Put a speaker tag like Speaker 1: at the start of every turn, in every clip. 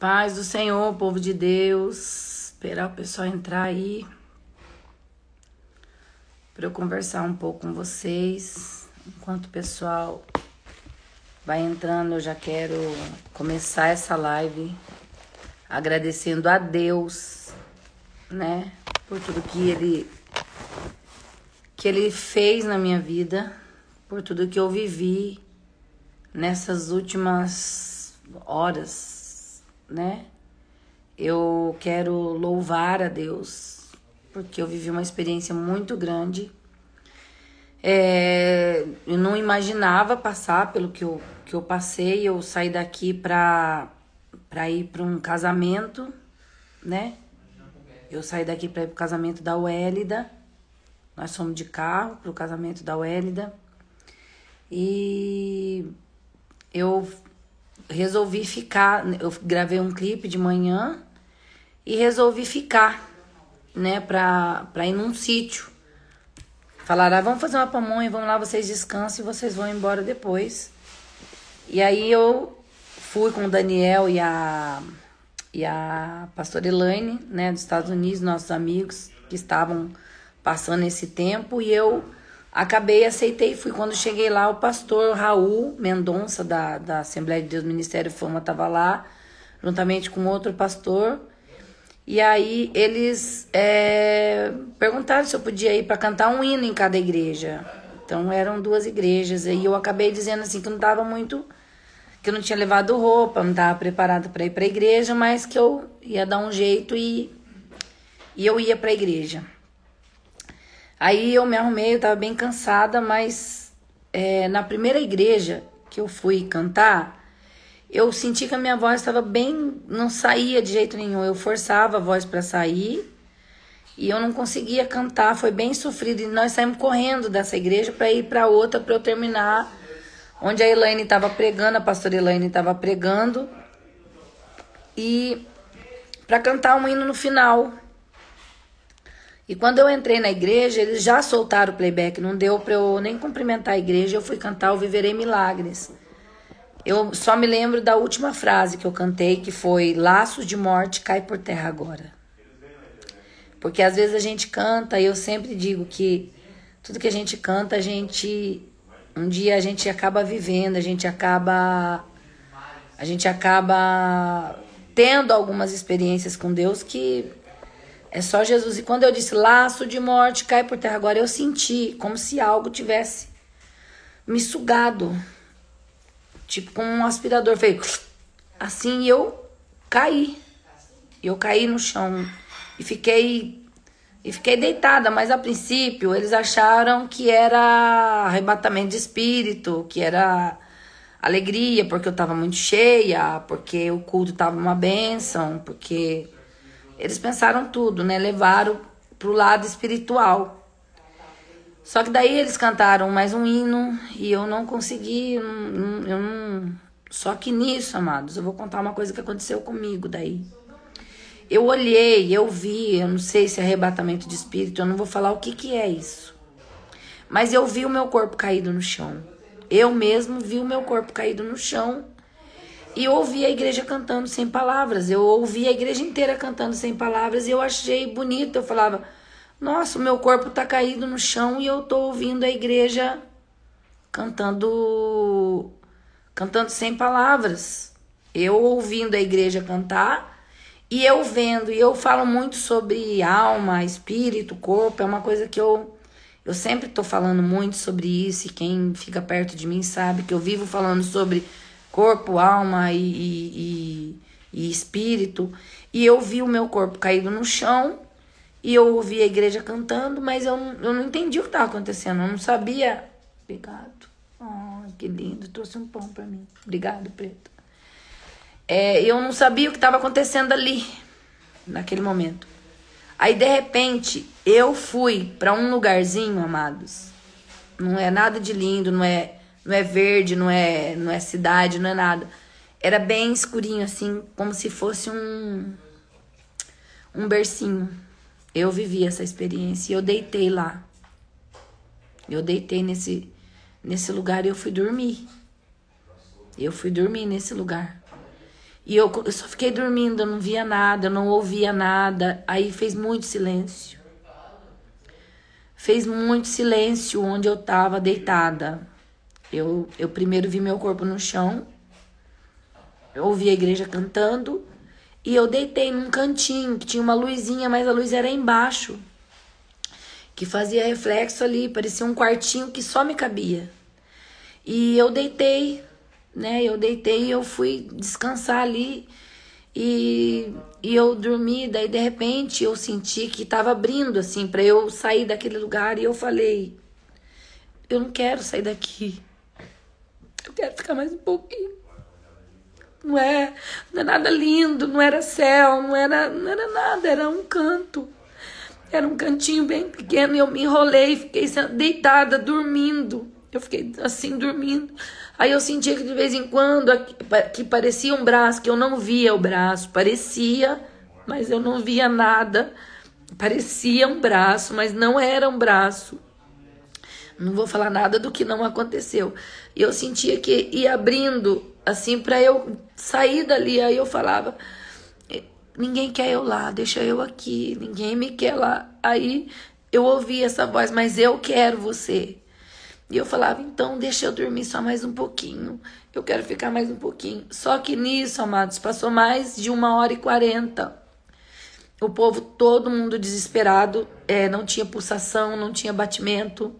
Speaker 1: Paz do Senhor, povo de Deus. Esperar o pessoal entrar aí para eu conversar um pouco com vocês. Enquanto o pessoal vai entrando, eu já quero começar essa live agradecendo a Deus, né, por tudo que Ele fez na minha vida, por tudo que eu vivi nessas últimas horas, né? Eu quero louvar a Deus, porque eu vivi uma experiência muito grande. Eu não imaginava passar pelo que eu passei. Eu saí daqui pra ir para um casamento, né? Eu saí daqui para ir pro casamento da Wélida. Nós fomos de carro pro casamento da Wélida. E eu resolvi ficar. Eu gravei um clipe de manhã e resolvi ficar, né, pra ir num sítio. Falaram, vamos fazer uma pamonha, vamos lá, vocês descansam e vocês vão embora depois. E aí eu fui com o Daniel e a pastora Elaine, né, dos Estados Unidos, nossos amigos que estavam passando esse tempo, e eu aceitei, fui. Quando cheguei lá, o pastor Raul Mendonça, da Assembleia de Deus Ministério Fama, estava lá, juntamente com outro pastor, e aí eles perguntaram se eu podia ir para cantar um hino em cada igreja. Então eram 2 igrejas, e eu acabei dizendo assim que eu não estava muito, que eu não tinha levado roupa, não estava preparada para ir para a igreja, mas que eu ia dar um jeito e eu ia para a igreja. Aí eu me arrumei, eu tava bem cansada, mas na primeira igreja que eu fui cantar, eu senti que a minha voz estava bem, não saía de jeito nenhum. Eu forçava a voz para sair e eu não conseguia cantar, foi bem sofrido. E nós saímos correndo dessa igreja para ir para outra, para eu terminar onde a Elaine estava pregando, a pastora Elaine estava pregando, e para cantar um hino no final. E quando eu entrei na igreja, eles já soltaram o playback, não deu para eu nem cumprimentar a igreja. Eu fui cantar o Viverei Milagres. Eu só me lembro da última frase que eu cantei, que foi: laços de morte cai por terra agora. Porque às vezes a gente canta, e eu sempre digo que tudo que a gente canta, um dia a gente acaba vivendo, a gente acaba tendo algumas experiências com Deus que é só Jesus. E quando eu disse laço de morte cai por terra agora, eu senti como se algo tivesse me sugado, tipo com um aspirador, veio assim, e eu caí no chão e fiquei deitada. Mas a princípio eles acharam que era arrebatamento de espírito, que era alegria, porque eu tava muito cheia, porque o culto tava uma bênção, porque eles pensaram tudo, né? Levaram pro lado espiritual. Só que daí eles cantaram mais um hino e eu não consegui, Só que nisso, amados, eu vou contar uma coisa que aconteceu comigo daí. Eu olhei, eu vi, eu não sei se é arrebatamento de espírito, eu não vou falar o que é isso. Mas eu vi o meu corpo caído no chão. Eu mesmo vi o meu corpo caído no chão. E eu ouvi a igreja cantando sem palavras. Eu ouvi a igreja inteira cantando sem palavras. E eu achei bonito. Eu falava, nossa, o meu corpo tá caído no chão e eu tô ouvindo a igreja cantando sem palavras. Eu ouvindo a igreja cantar e eu vendo. E eu falo muito sobre alma, espírito, corpo. É uma coisa que eu sempre tô falando muito sobre isso. E quem fica perto de mim sabe que eu vivo falando sobre corpo, alma e espírito. E eu vi o meu corpo caído no chão e eu ouvi a igreja cantando, mas eu não entendi o que estava acontecendo. Eu não sabia. Obrigado. Oh, que lindo. Trouxe um pão para mim. Obrigado, Preto. Eu não sabia o que estava acontecendo ali, naquele momento. Aí, de repente, eu fui para um lugarzinho, amados. Não é nada de lindo, não é verde, não é cidade, não é nada. Era bem escurinho, assim, como se fosse um bercinho. Eu vivi essa experiência e eu deitei lá. Eu deitei nesse lugar e eu fui dormir. Eu fui dormir nesse lugar. E eu só fiquei dormindo, eu não via nada, eu não ouvia nada. Aí fez muito silêncio. Fez muito silêncio onde eu tava deitada. Eu primeiro vi meu corpo no chão, eu ouvi a igreja cantando e eu deitei num cantinho que tinha uma luzinha, mas a luz era embaixo, que fazia reflexo ali, parecia um quartinho que só me cabia. E eu deitei, né? Eu deitei e eu fui descansar ali e eu dormi. Daí de repente eu senti que tava abrindo assim para eu sair daquele lugar e eu falei: eu não quero sair daqui. Eu quero ficar mais um pouquinho. Não é nada lindo, não era céu, não era nada, era um canto. Era um cantinho bem pequeno e eu me enrolei, fiquei deitada, dormindo. Eu fiquei assim, dormindo. Aí eu sentia que de vez em quando, que parecia um braço, que eu não via o braço. Parecia, mas eu não via nada. Parecia um braço, mas não era um braço. Não vou falar nada do que não aconteceu. E eu sentia que ia abrindo, assim, para eu sair dali. Aí eu falava: ninguém quer eu lá, deixa eu aqui. Ninguém me quer lá. Aí eu ouvi essa voz: mas eu quero você. E eu falava: então deixa eu dormir só mais um pouquinho. Eu quero ficar mais um pouquinho. Só que nisso, amados, passou mais de 1h40. O povo, todo mundo desesperado. Não tinha pulsação, não tinha batimento.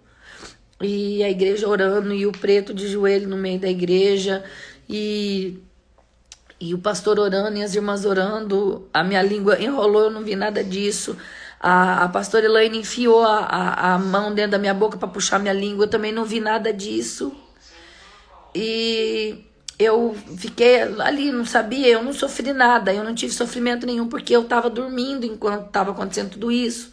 Speaker 1: E a igreja orando, e o preto de joelho no meio da igreja, e o pastor orando, e as irmãs orando. A minha língua enrolou, eu não vi nada disso. A pastora Elaine enfiou a mão dentro da minha boca para puxar minha língua, eu também não vi nada disso. E eu fiquei ali, não sabia, eu não sofri nada, eu não tive sofrimento nenhum, porque eu estava dormindo enquanto estava acontecendo tudo isso.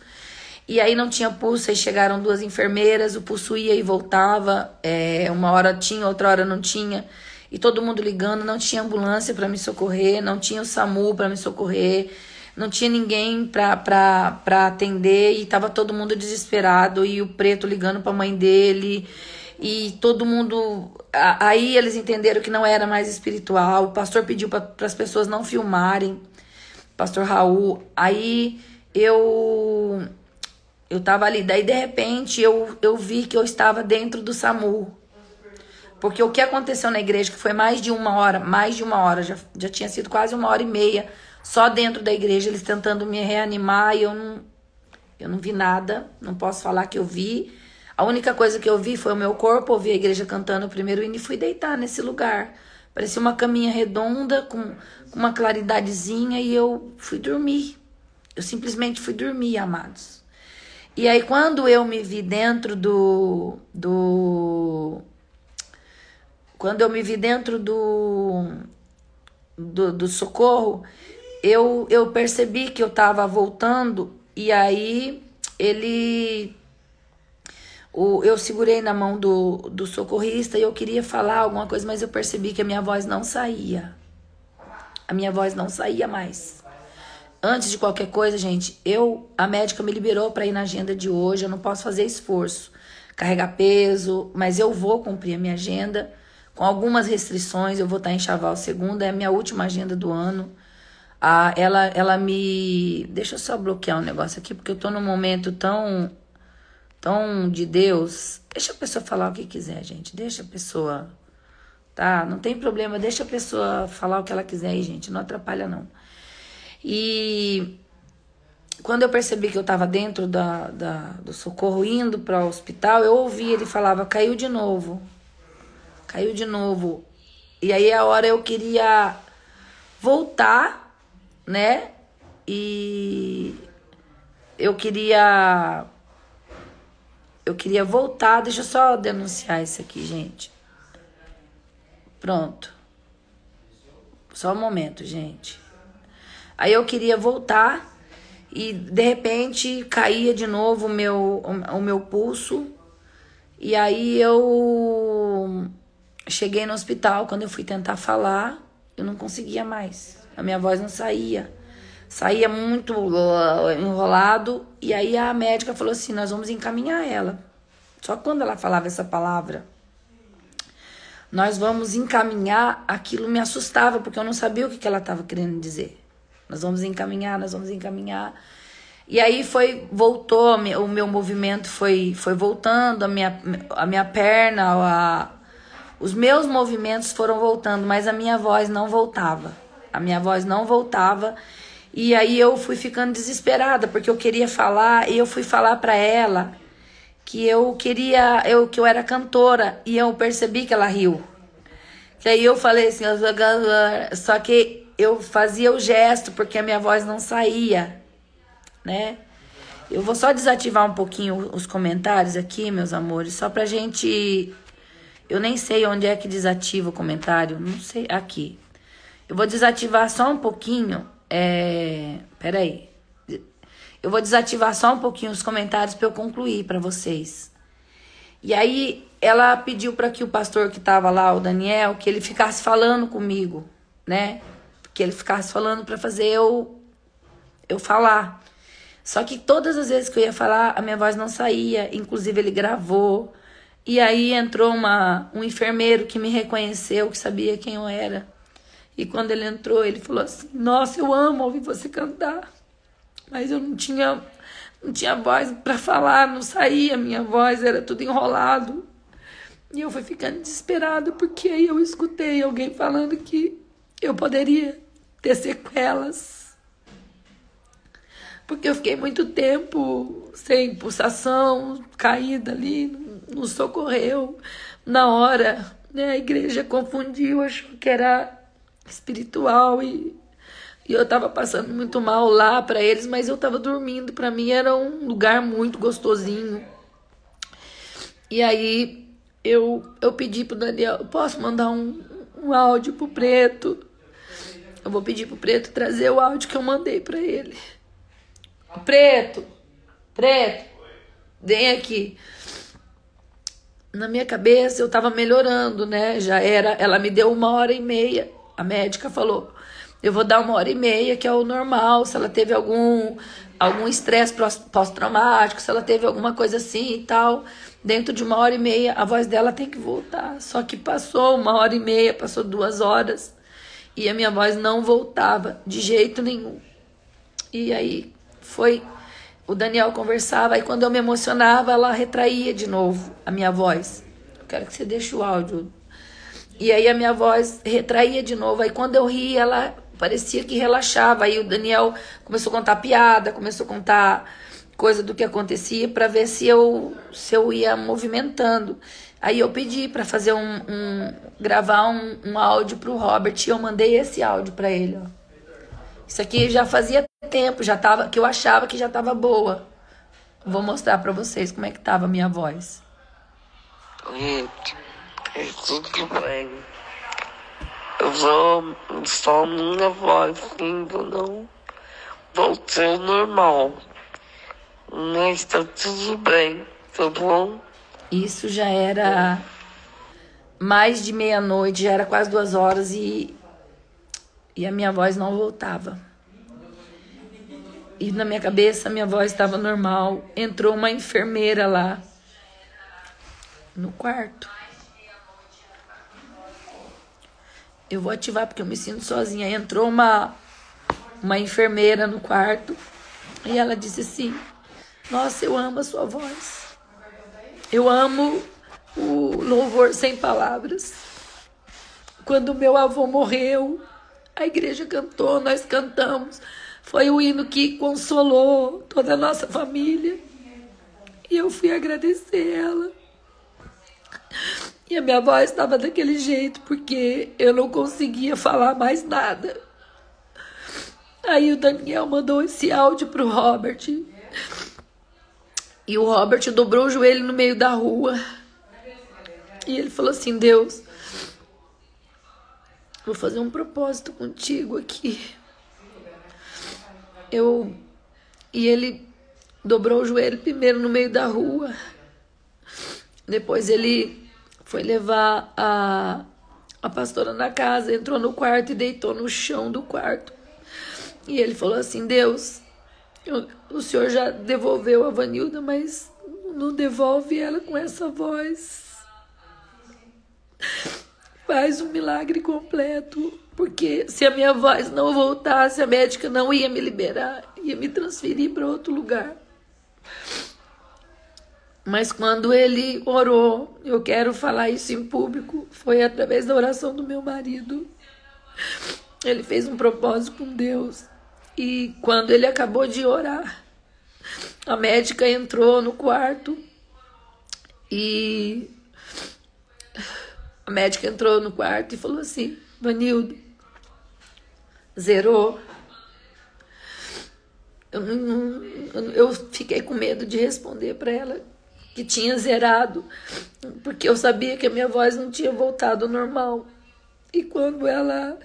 Speaker 1: E aí não tinha pulso, aí chegaram 2 enfermeiras, o pulso ia e voltava, uma hora tinha, outra hora não tinha, e todo mundo ligando, não tinha ambulância para me socorrer, não tinha o SAMU para me socorrer, não tinha ninguém para atender, e tava todo mundo desesperado, e o preto ligando para a mãe dele, e todo mundo... Aí eles entenderam que não era mais espiritual, o pastor pediu para as pessoas não filmarem, pastor Raul. Aí eu tava ali, daí de repente eu vi que eu estava dentro do SAMU. Porque o que aconteceu na igreja, que foi mais de uma hora, já tinha sido quase 1h30, só dentro da igreja, eles tentando me reanimar, e eu não vi nada, não posso falar que eu vi. A única coisa que eu vi foi o meu corpo, ouvi a igreja cantando o primeiro hino e fui deitar nesse lugar. Parecia uma caminha redonda, com uma claridadezinha, e eu fui dormir. Eu simplesmente fui dormir, amados. E aí, quando eu me vi dentro quando eu me vi dentro do socorro, eu percebi que eu estava voltando, e aí eu segurei na mão do socorrista e eu queria falar alguma coisa, mas eu percebi que a minha voz não saía. A minha voz não saía mais. Antes de qualquer coisa, gente, a médica me liberou para ir na agenda de hoje. Eu não posso fazer esforço, carregar peso, mas eu vou cumprir a minha agenda com algumas restrições. Eu vou estar em Chaval segunda, é a minha última agenda do ano. Ela me... Deixa eu só bloquear um negócio aqui, porque eu tô num momento tão de Deus. Deixa a pessoa falar o que quiser, gente. Deixa a pessoa, tá? Não tem problema, deixa a pessoa falar o que ela quiser aí, gente. Não atrapalha, não. E quando eu percebi que eu estava dentro do socorro, indo para o hospital, eu ouvi, ele falava: caiu de novo. Caiu de novo. E aí a hora eu queria voltar, né? E eu queria voltar. Deixa eu só denunciar isso aqui, gente. Pronto. Só um momento, gente. Aí eu queria voltar e de repente caía de novo o meu pulso. E aí eu cheguei no hospital. Quando eu fui tentar falar, eu não conseguia mais. A minha voz não saía. Saía muito enrolado. E aí a médica falou assim: nós vamos encaminhar ela. Só que quando ela falava essa palavra, nós vamos encaminhar. Aquilo me assustava, porque eu não sabia o que ela estava querendo dizer. Nós vamos encaminhar, nós vamos encaminhar. E aí voltou, o meu movimento foi voltando, a minha perna, os meus movimentos foram voltando, mas a minha voz não voltava. A minha voz não voltava. E aí eu fui ficando desesperada, porque eu queria falar, e eu fui falar para ela que que eu era cantora, e eu percebi que ela riu. Que aí eu falei assim, só que eu fazia o gesto, porque a minha voz não saía, né? Eu vou só desativar um pouquinho os comentários aqui, meus amores, só pra gente... Eu nem sei onde é que desativa o comentário, não sei, aqui. Eu vou desativar só um pouquinho... Peraí. Eu vou desativar só um pouquinho os comentários para eu concluir para vocês. E aí, ela pediu para que o pastor que tava lá, o Daniel, que ele ficasse falando comigo, né? Que ele ficasse falando para fazer eu falar. Só que todas as vezes que eu ia falar, a minha voz não saía. Inclusive, ele gravou. E aí, entrou um enfermeiro que me reconheceu, que sabia quem eu era. E quando ele entrou, ele falou assim, nossa, eu amo ouvir você cantar. Mas eu não tinha voz para falar, não saía minha voz, era tudo enrolado. E eu fui ficando desesperada, porque aí eu escutei alguém falando que eu poderia ter sequelas. Porque eu fiquei muito tempo sem pulsação, caída ali, não socorreu. Na hora, né, a igreja confundiu, achou que era espiritual e eu tava passando muito mal lá pra eles, mas eu tava dormindo. Pra mim era um lugar muito gostosinho. E aí eu pedi pro Daniel, posso mandar um áudio pro Preto? Eu vou pedir pro Preto trazer o áudio que eu mandei pra ele. Preto, vem aqui. Na minha cabeça eu tava melhorando, né? Já era, ela me deu 1h30. A médica falou, eu vou dar 1h30, que é o normal, se ela teve algum estresse pós-traumático, se ela teve alguma coisa assim e tal, dentro de 1h30 a voz dela tem que voltar. Só que passou 1h30, passou 2 horas e a minha voz não voltava de jeito nenhum. E aí o Daniel conversava, aí quando eu me emocionava, ela retraía de novo a minha voz. Eu quero que você deixe o áudio. E aí a minha voz retraía de novo. Aí quando eu ria, ela parecia que relaxava. Aí o Daniel começou a contar piada, começou a contar coisa do que acontecia para ver se eu ia movimentando. Aí eu pedi para fazer gravar um áudio pro Robert e eu mandei esse áudio para ele, ó. Isso aqui já fazia tempo, que eu achava que já tava boa. Vou mostrar para vocês como é que tava a minha voz.
Speaker 2: É tudo bem. Eu vou só minha voz ainda não voltou ao normal. Mas tá tudo bem, tá bom?
Speaker 1: Isso já era mais de meia-noite, já era quase 2 horas e a minha voz não voltava. E na minha cabeça a minha voz estava normal. Entrou uma enfermeira lá no quarto. Eu vou ativar porque eu me sinto sozinha. Entrou uma enfermeira no quarto e ela disse assim, nossa, eu amo a sua voz. Eu amo o louvor sem palavras. Quando meu avô morreu, a igreja cantou, nós cantamos. Foi o hino que consolou toda a nossa família. E eu fui agradecer ela. E a minha voz estava daquele jeito, porque eu não conseguia falar mais nada. Aí o Daniel mandou esse áudio pro Robert. E o Robert dobrou o joelho no meio da rua. E ele falou assim, Deus, vou fazer um propósito contigo aqui. E ele dobrou o joelho primeiro no meio da rua. Depois ele foi levar a pastora na casa, entrou no quarto e deitou no chão do quarto. E ele falou assim, Deus, o Senhor já devolveu a Vanilda, mas não devolve ela com essa voz. faz um milagre completo, porque se a minha voz não voltasse, a médica não ia me liberar, ia me transferir para outro lugar. Mas quando ele orou, eu quero falar isso em público, foi através da oração do meu marido. Ele fez um propósito com Deus. E quando ele acabou de orar, a médica entrou no quarto e falou assim: Vanildo, zerou. Eu fiquei com medo de responder para ela que tinha zerado, porque eu sabia que a minha voz não tinha voltado ao normal. E quando ela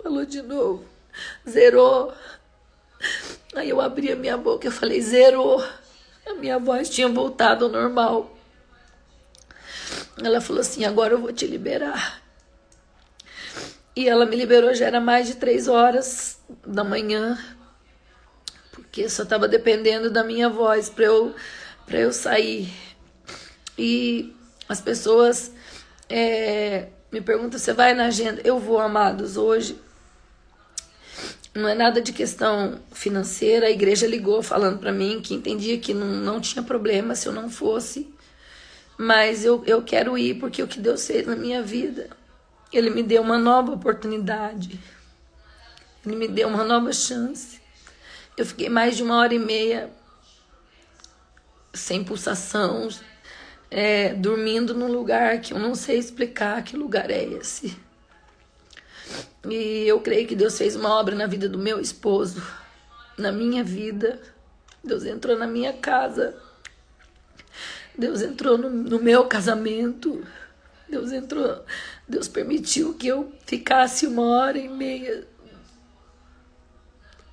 Speaker 1: falou de novo, zerou, aí eu abri a minha boca e falei: zerou. A minha voz tinha voltado ao normal. Ela falou assim: agora eu vou te liberar. E ela me liberou, já era mais de 3 horas da manhã, porque só estava dependendo da minha voz para eu sair. E as pessoas me perguntam: você vai na agenda? Eu vou, amados, hoje. Não é nada de questão financeira. A igreja ligou falando para mim que entendia que não tinha problema se eu não fosse. Mas eu quero ir, porque o que Deus fez na minha vida, Ele me deu uma nova oportunidade. Ele me deu uma nova chance. Eu fiquei mais de 1h30 sem pulsação, dormindo num lugar que eu não sei explicar que lugar é esse. E eu creio que Deus fez uma obra na vida do meu esposo, na minha vida. Deus entrou na minha casa. Deus entrou no meu casamento. Deus permitiu que eu ficasse 1h30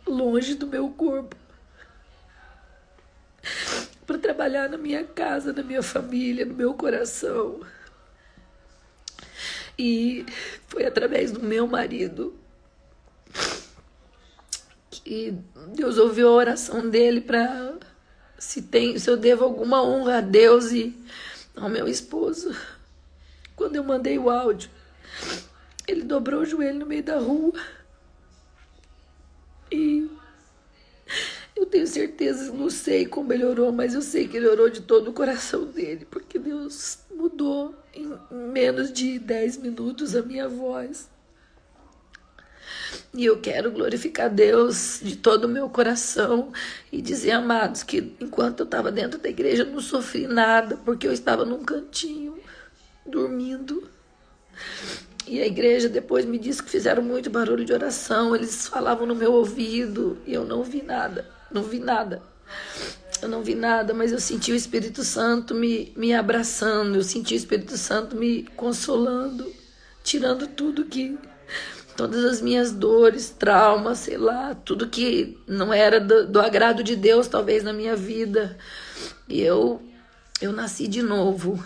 Speaker 1: longe do meu corpo, para trabalhar na minha casa, na minha família, no meu coração. E foi através do meu marido que Deus ouviu a oração dele para se eu devo alguma honra a Deus e ao meu esposo. Quando eu mandei o áudio, ele dobrou o joelho no meio da rua. E eu tenho certeza, não sei como ele orou, mas eu sei que ele orou de todo o coração dele, porque Deus mudou em menos de 10 minutos a minha voz. E eu quero glorificar Deus de todo o meu coração e dizer, amados, que enquanto eu estava dentro da igreja eu não sofri nada, porque eu estava num cantinho, dormindo. E a igreja depois me disse que fizeram muito barulho de oração, eles falavam no meu ouvido e eu não vi nada, Eu não vi nada, mas eu senti o Espírito Santo me abraçando, eu senti o Espírito Santo me consolando, tirando todas as minhas dores, traumas, sei lá, tudo que não era do agrado de Deus, talvez, na minha vida. E eu nasci de novo,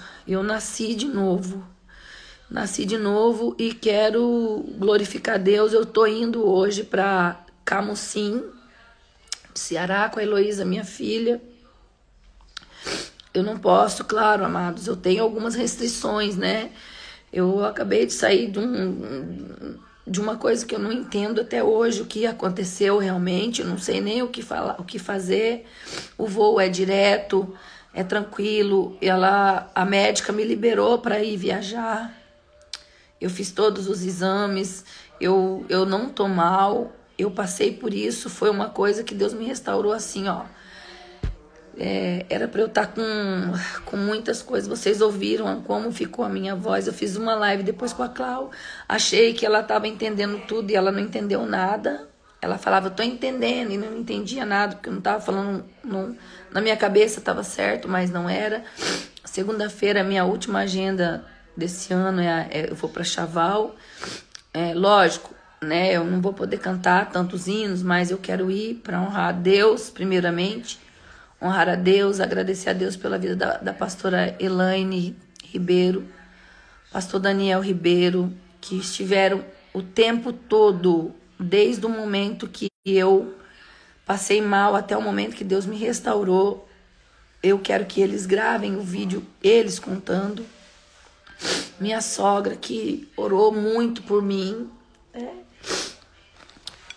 Speaker 1: Nasci de novo e quero glorificar Deus. Eu tô indo hoje para Camusim, Ceará, com a Heloísa, minha filha. Eu não posso, claro, amados, eu tenho algumas restrições, né? Eu acabei de sair de uma coisa que eu não entendo até hoje, o que aconteceu realmente, eu não sei nem o que fazer. O voo é direto, é tranquilo, a médica me liberou para ir viajar. Eu fiz todos os exames, eu não tô mal, eu passei por isso, foi uma coisa que Deus me restaurou assim, ó. Era para eu estar com muitas coisas. Vocês ouviram como ficou a minha voz. Eu fiz uma live depois com a Clau. Achei que ela estava entendendo tudo e ela não entendeu nada. Ela falava, eu tô entendendo, e não entendia nada, porque eu não estava falando, na minha cabeça estava certo, mas não era. Segunda-feira, a minha última agenda desse ano, eu vou para Chaval. Lógico, né, eu não vou poder cantar tantos hinos, mas eu quero ir para honrar a Deus, primeiramente. Honrar a Deus, agradecer a Deus pela vida da pastora Elaine Ribeiro, pastor Daniel Ribeiro, que estiveram o tempo todo, desde o momento que eu passei mal até o momento que Deus me restaurou. Eu quero que eles gravem o vídeo, eles contando. Minha sogra que orou muito por mim.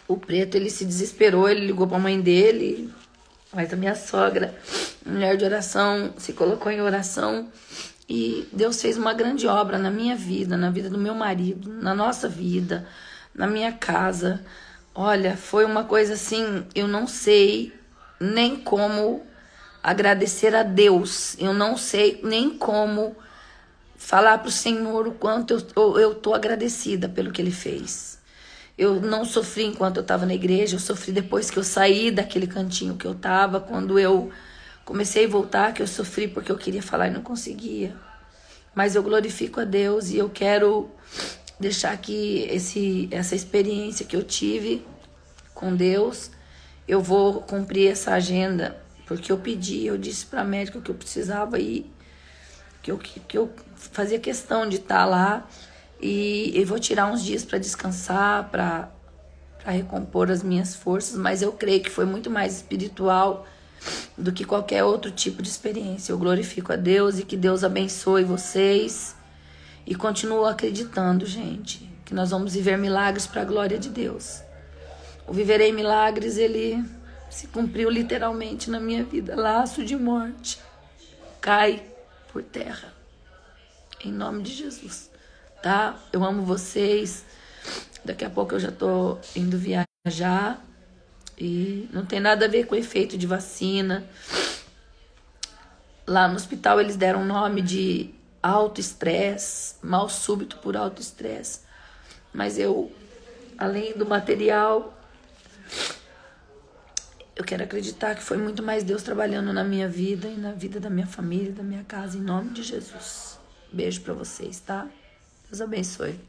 Speaker 1: O Preto, ele se desesperou, ele ligou pra mãe dele. Mas a minha sogra, mulher de oração, se colocou em oração. E Deus fez uma grande obra na minha vida, na vida do meu marido, na nossa vida, na minha casa. Olha, foi uma coisa assim, eu não sei nem como agradecer a Deus. Eu não sei nem como falar para o Senhor o quanto eu tô agradecida pelo que Ele fez. Eu não sofri enquanto eu estava na igreja, eu sofri depois que eu saí daquele cantinho que eu estava, quando eu comecei a voltar, que eu sofri porque eu queria falar e não conseguia. Mas eu glorifico a Deus e eu quero deixar aqui essa experiência que eu tive com Deus. Eu vou cumprir essa agenda, porque eu pedi, eu disse para a médica que eu precisava ir, que eu fazia questão de estar lá. E eu vou tirar uns dias para descansar, para recompor as minhas forças, mas eu creio que foi muito mais espiritual do que qualquer outro tipo de experiência. Eu glorifico a Deus e que Deus abençoe vocês. E continuo acreditando, gente, que nós vamos viver milagres para a glória de Deus. O Viverei Milagres, ele se cumpriu literalmente na minha vida. Laço de morte cai por terra. Em nome de Jesus. Tá? Eu amo vocês. Daqui a pouco eu já tô indo viajar. E não tem nada a ver com o efeito de vacina. Lá no hospital eles deram o nome de alto estresse, mal súbito por alto estresse. Mas eu, além do material, eu quero acreditar que foi muito mais Deus trabalhando na minha vida e na vida da minha família, da minha casa, em nome de Jesus. Beijo pra vocês, tá? Deus abençoe.